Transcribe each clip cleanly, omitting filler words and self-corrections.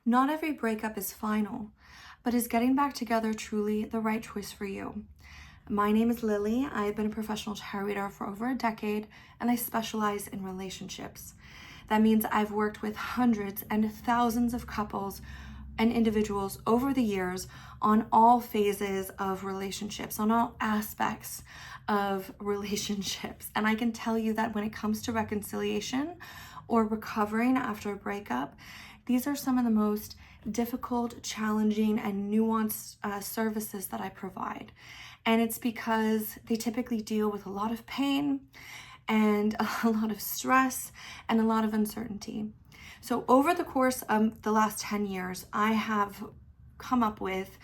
Not every breakup is final, but is getting back together truly the right choice for you? My name is Lily. I've been a professional tarot reader for over a decade, and I specialize in relationships. That means I've worked with hundreds and thousands of couples and individuals over the years on all phases of relationships, on all aspects of relationships. And I can tell you that when it comes to reconciliation or recovering after a breakup, these are some of the most difficult, challenging, and nuanced services that I provide. And it's because they typically deal with a lot of pain and a lot of stress and a lot of uncertainty. So over the course of the last 10 years, I have come up with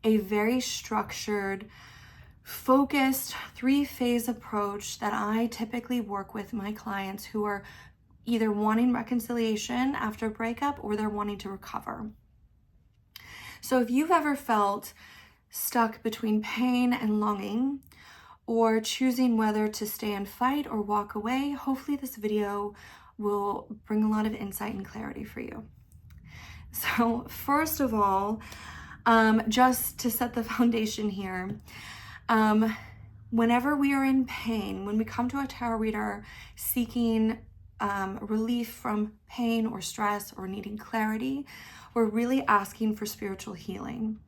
a very structured, focused 3-phase approach that I typically work with my clients who are either wanting reconciliation after a breakup or they're wanting to recover. So if you've ever felt stuck between pain and longing, or choosing whether to stay and fight or walk away, hopefully this video will bring a lot of insight and clarity for you. So first of all, just to set the foundation here, whenever we are in pain, when we come to a tarot reader seeking relief from pain or stress or needing clarity, we're really asking for spiritual healing.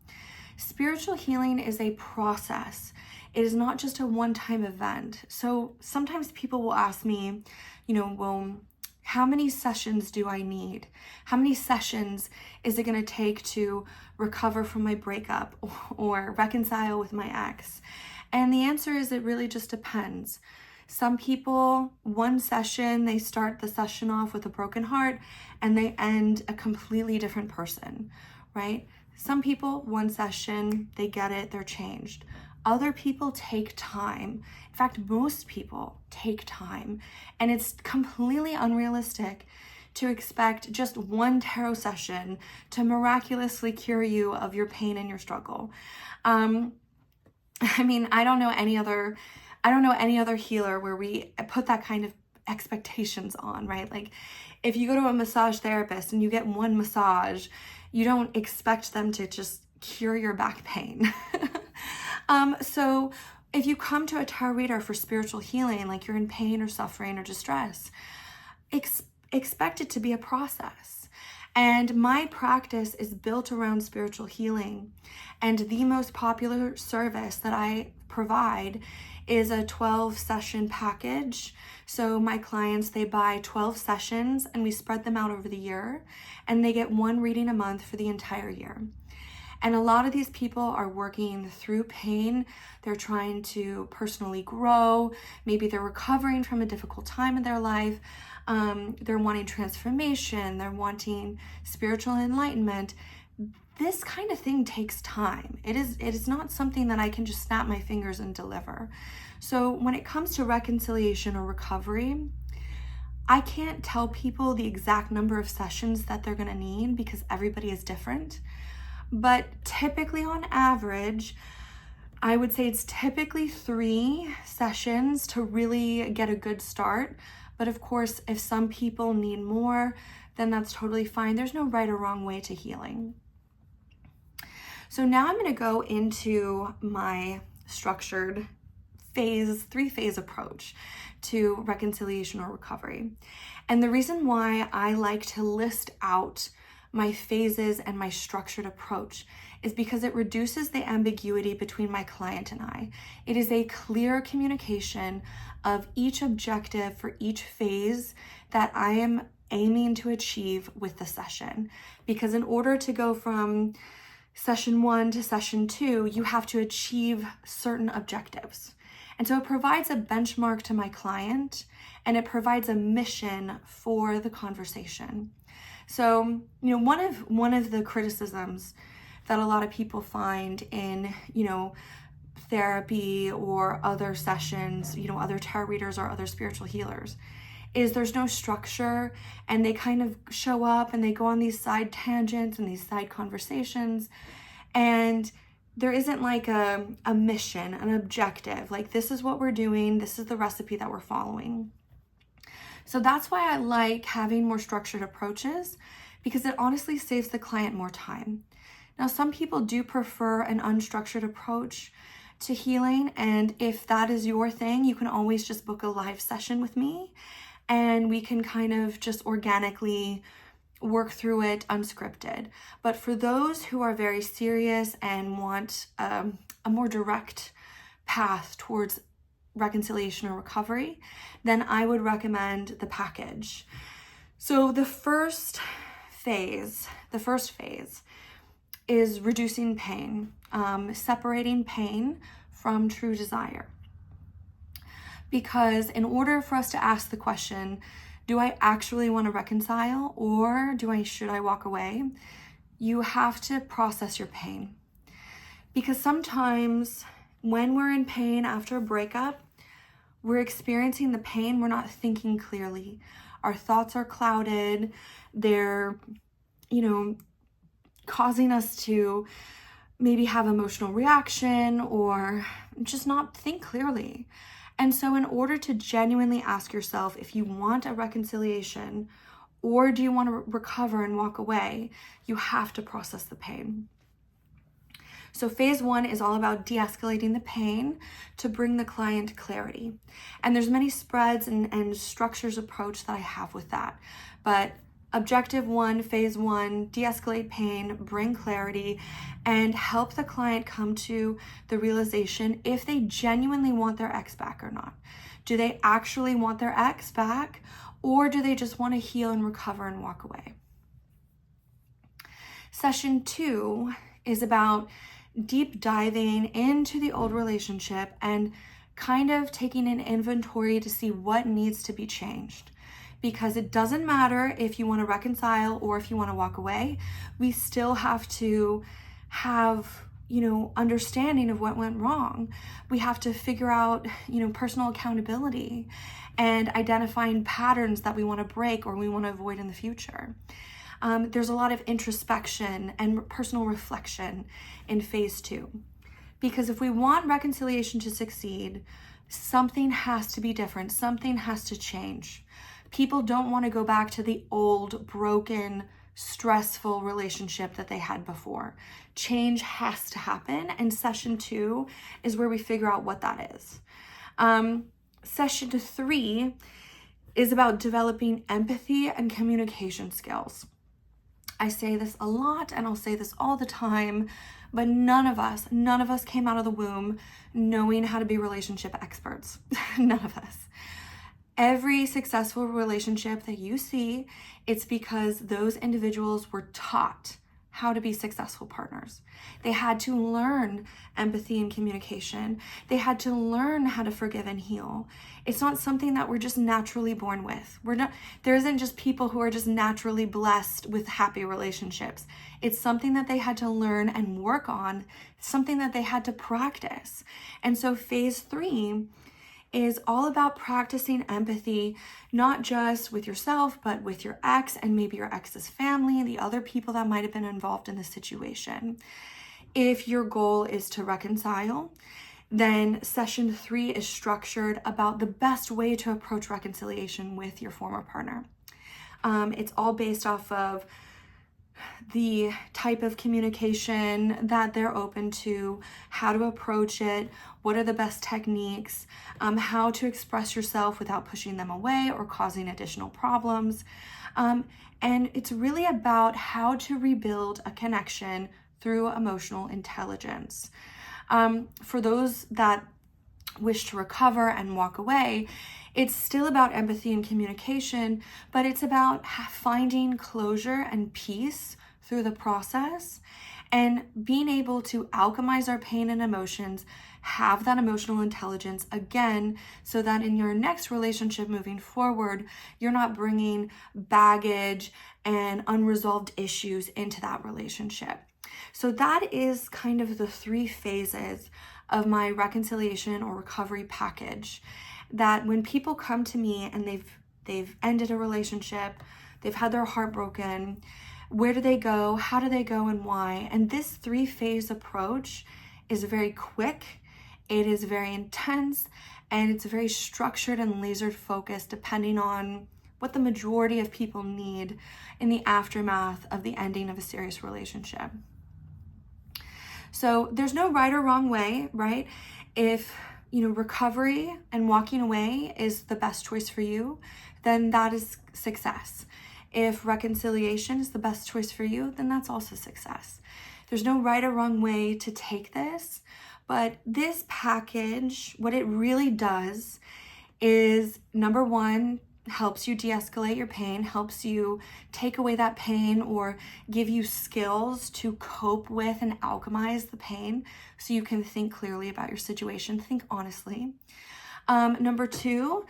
Spiritual healing is a process. It is not just a one-time event. So sometimes people will ask me, well, how many sessions do I need? How many sessions is it going to take to recover from my breakup or reconcile with my ex? And the answer is it really just depends. Some people, one session, they start the session off with a broken heart and they end a completely different person, right? Some people, one session, they get it, they're changed. Other people take time. In fact, most people take time. And it's completely unrealistic to expect just one tarot session to miraculously cure you of your pain and your struggle. I don't know any other healer where we put that kind of expectations on, right? Like if you go to a massage therapist and you get one massage, you don't expect them to just cure your back pain. So if you come to a tarot reader for spiritual healing, like you're in pain or suffering or distress, expect it to be a process. And my practice is built around spiritual healing. And the most popular service that I provide is a 12-session package. So my clients, they buy 12 sessions and we spread them out over the year, and they get one reading a month for the entire year. And a lot of these people are working through pain. They're trying to personally grow. Maybe they're recovering from a difficult time in their life. They're wanting transformation. They're wanting spiritual enlightenment. This kind of thing takes time. It is not something that I can just snap my fingers and deliver. So when it comes to reconciliation or recovery, I can't tell people the exact number of sessions that they're going to need because everybody is different. But typically on average, I would say it's typically 3 sessions to really get a good start. But of course, if some people need more, then that's totally fine. There's no right or wrong way to healing. So now I'm going to go into my structured 3-phase approach to reconciliation or recovery. And the reason why I like to list out my phases and my structured approach is because it reduces the ambiguity between my client and I. It is a clear communication of each objective for each phase that I am aiming to achieve with the session. Because in order to go from session 1 to session 2, you have to achieve certain objectives. And so it provides a benchmark to my client, and it provides a mission for the conversation. So, one of the criticisms that a lot of people find in, therapy or other sessions, other tarot readers or other spiritual healers, is there's no structure, and they kind of show up and they go on these side tangents and these side conversations, and there isn't like a mission, an objective, like this is what we're doing, this is the recipe that we're following. So that's why I like having more structured approaches, because it honestly saves the client more time. Now, some people do prefer an unstructured approach to healing, and if that is your thing, you can always just book a live session with me and we can kind of just organically work through it unscripted. But for those who are very serious and want a more direct path towards reconciliation or recovery, then I would recommend the package. So the first phase is reducing pain, separating pain from true desire. Because in order for us to ask the question, do I actually want to reconcile, or should I walk away? You have to process your pain. Because sometimes when we're in pain after a breakup, we're experiencing the pain, we're not thinking clearly. Our thoughts are clouded. They're, causing us to maybe have emotional reaction or just not think clearly. And so in order to genuinely ask yourself if you want a reconciliation or do you want to recover and walk away, you have to process the pain. So phase 1 is all about de-escalating the pain to bring the client clarity. And there's many spreads and structures approach that I have with that. But objective 1, phase 1, de-escalate pain, bring clarity, and help the client come to the realization if they genuinely want their ex back or not. Do they actually want their ex back, or do they just want to heal and recover and walk away? Session 2 is about deep diving into the old relationship and kind of taking an inventory to see what needs to be changed. Because it doesn't matter if you want to reconcile or if you want to walk away, we still have to have, understanding of what went wrong. We have to figure out, personal accountability and identifying patterns that we want to break or we want to avoid in the future. There's a lot of introspection and personal reflection in phase 2. Because if we want reconciliation to succeed, something has to be different. Something has to change. People don't want to go back to the old, broken, stressful relationship that they had before. Change has to happen, and session 2 is where we figure out what that is. Session 3 is about developing empathy and communication skills. I say this a lot and I'll say this all the time, but none of us came out of the womb knowing how to be relationship experts. None of us. Every successful relationship that you see, it's because those individuals were taught how to be successful partners. They had to learn empathy and communication. They had to learn how to forgive and heal. It's not something that we're just naturally born with. There isn't just people who are just naturally blessed with happy relationships. It's something that they had to learn and work on, something that they had to practice. And so phase 3 is all about practicing empathy, not just with yourself, but with your ex and maybe your ex's family and the other people that might have been involved in the situation. If your goal is to reconcile, then session 3 is structured about the best way to approach reconciliation with your former partner. It's all based off of the type of communication that they're open to, how to approach it, what are the best techniques, how to express yourself without pushing them away or causing additional problems. And it's really about how to rebuild a connection through emotional intelligence. For those that wish to recover and walk away, it's still about empathy and communication, but it's about finding closure and peace through the process and being able to alchemize our pain and emotions, have that emotional intelligence again, so that in your next relationship moving forward, you're not bringing baggage and unresolved issues into that relationship. So that is kind of the 3 phases of my reconciliation or recovery package, that when people come to me and they've ended a relationship, they've had their heart broken, where do they go, how do they go, and why? And this 3-phase approach is very quick, it is very intense, and it's very structured and laser focused depending on what the majority of people need in the aftermath of the ending of a serious relationship. So there's no right or wrong way, right? If, recovery and walking away is the best choice for you, then that is success. If reconciliation is the best choice for you, then that's also success. There's no right or wrong way to take this, but this package, what it really does is, number one, helps you de-escalate your pain, helps you take away that pain or give you skills to cope with and alchemize the pain so you can think clearly about your situation, think honestly. Number two,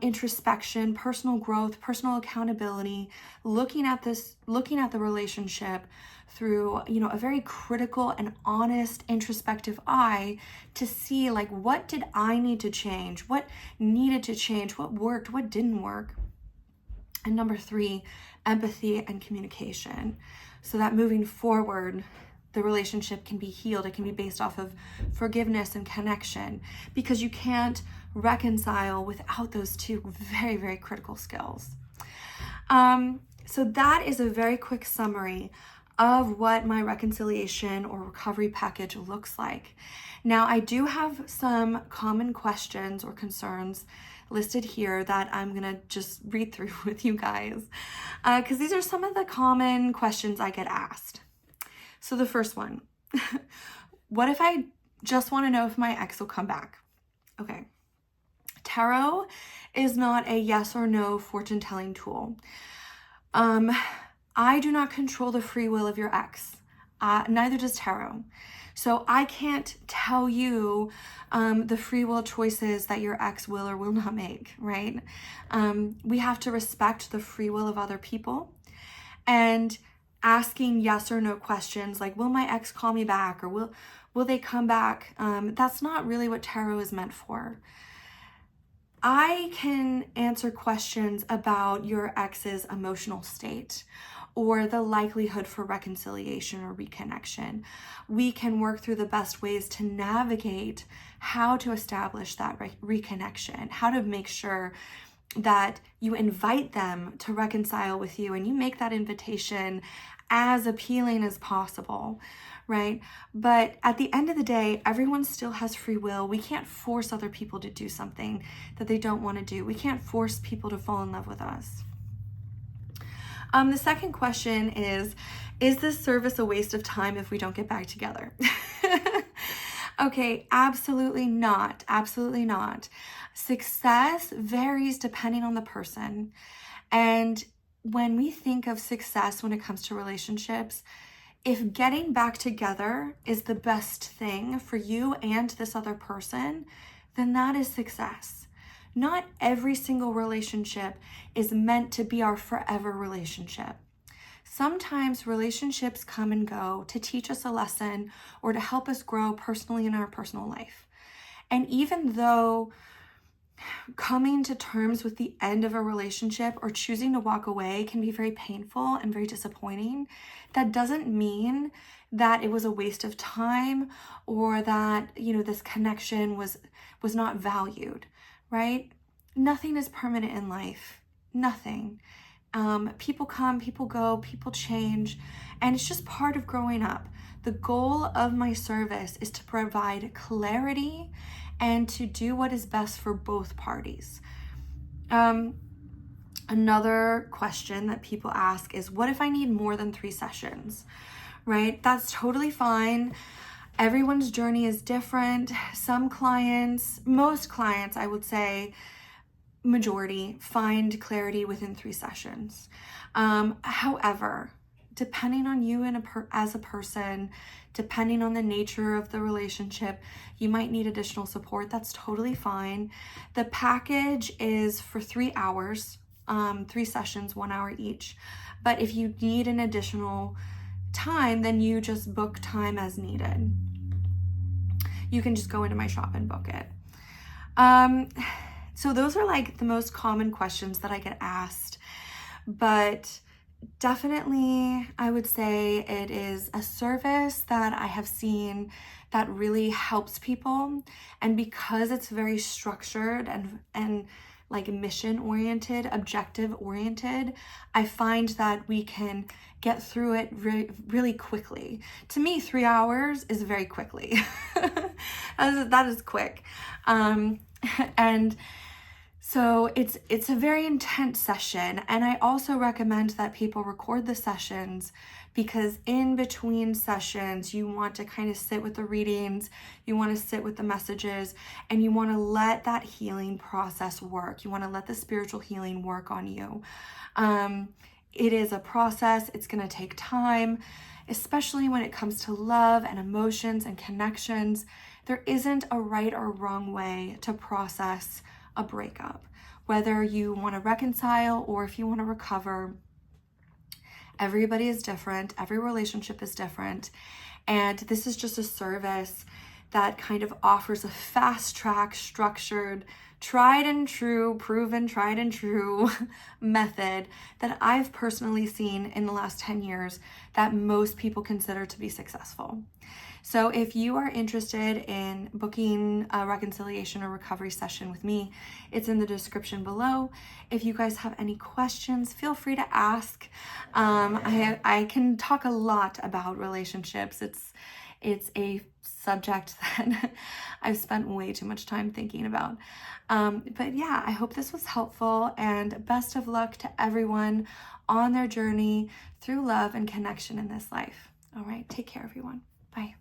introspection, personal growth, personal accountability, looking at the relationship through, a very critical and honest introspective eye to see, like, what did I need to change? What needed to change? What worked? What didn't work? And number three, empathy and communication. So that moving forward, the relationship can be healed. It can be based off of forgiveness and connection, because you can't reconcile without those two very, very critical skills. So that is a very quick summary of what my reconciliation or recovery package looks like. Now, I do have some common questions or concerns listed here that I'm gonna just read through with you guys, because these are some of the common questions I get asked. So the first one, what if I just want to know if my ex will come back? Okay. Tarot is not a yes or no fortune telling tool. I do not control the free will of your ex. Neither does tarot. So I can't tell you the free will choices that your ex will or will not make, right? We have to respect the free will of other people, and asking yes or no questions like, will my ex call me back, or will they come back? That's not really what tarot is meant for. I can answer questions about your ex's emotional state or the likelihood for reconciliation or reconnection. We can work through the best ways to navigate how to establish that reconnection, how to make sure that you invite them to reconcile with you and you make that invitation as appealing as possible, right? But at the end of the day, everyone still has free will. We can't force other people to do something that they don't want to do. We can't force people to fall in love with us. The second question is this service a waste of time if we don't get back together? Okay, absolutely not. Absolutely not. Success varies depending on the person. And when we think of success when it comes to relationships, if getting back together is the best thing for you and this other person, then that is success. Not every single relationship is meant to be our forever relationship. Sometimes relationships come and go to teach us a lesson or to help us grow personally in our personal life. And even though coming to terms with the end of a relationship or choosing to walk away can be very painful and very disappointing, that doesn't mean that it was a waste of time or that, this connection was not valued, right? Nothing is permanent in life. Nothing. People come, people go, people change, and it's just part of growing up. The goal of my service is to provide clarity and to do what is best for both parties. Another question that people ask is, what if I need more than 3 sessions, right? That's totally fine. Everyone's journey is different. Most clients, I would say, majority, find clarity within 3 sessions. However, depending on you as a person, depending on the nature of the relationship, you might need additional support. That's totally fine. The package is for 3 hours, 3 sessions, 1 hour each. But if you need an additional time, then you just book time as needed. You can just go into my shop and book it. So those are like the most common questions that I get asked, but definitely I would say it is a service that I have seen that really helps people. And because it's very structured and like mission oriented, objective oriented, I find that we can get through it really quickly. To me, 3 hours is very quickly. That is quick. And so it's a very intense session, and I also recommend that people record the sessions, because in between sessions you want to kind of sit with the readings, you want to sit with the messages, and you want to let that healing process work. You want to let the spiritual healing work on you. It is a process. It's going to take time, especially when it comes to love and emotions and connections. There isn't a right or wrong way to process a breakup. Whether you want to reconcile or if you want to recover, everybody is different. Every relationship is different. And this is just a service that kind of offers a fast track, structured, tried and true, proven tried and true method that I've personally seen in the last 10 years that most people consider to be successful. So if you are interested in booking a reconciliation or recovery session with me, it's in the description below. If you guys have any questions, feel free to ask. I can talk a lot about relationships. It's a subject that I've spent way too much time thinking about. But yeah, I hope this was helpful, and best of luck to everyone on their journey through love and connection in this life. All right, take care, everyone. Bye.